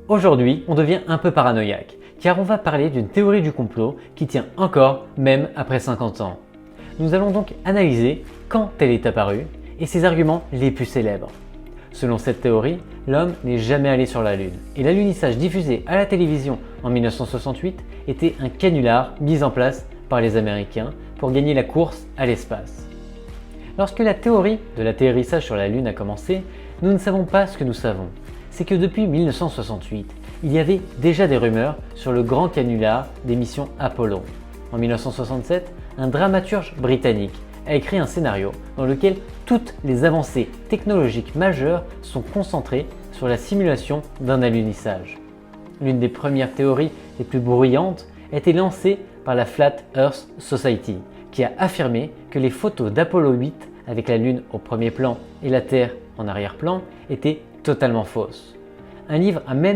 Aujourd'hui, on devient un peu paranoïaque, car on va parler d'une théorie du complot qui tient encore, même après 50 ans. Nous allons donc analyser quand elle est apparue et ses arguments les plus célèbres. Selon cette théorie, l'homme n'est jamais allé sur la Lune, et l'alunissage diffusé à la télévision en 1968 était un canular mis en place par les Américains pour gagner la course à l'espace. Lorsque la théorie de l'atterrissage sur la Lune a commencé, nous ne savons pas ce que nous savons. C'est que depuis 1968, il y avait déjà des rumeurs sur le grand canular des missions Apollo. En 1967, un dramaturge britannique a écrit un scénario dans lequel toutes les avancées technologiques majeures sont concentrées sur la simulation d'un alunissage. L'une des premières théories les plus bruyantes a été lancée par la Flat Earth Society, qui a affirmé que les photos d'Apollo 8 avec la Lune au premier plan et la Terre en arrière-plan étaient totalement fausses. Un livre a même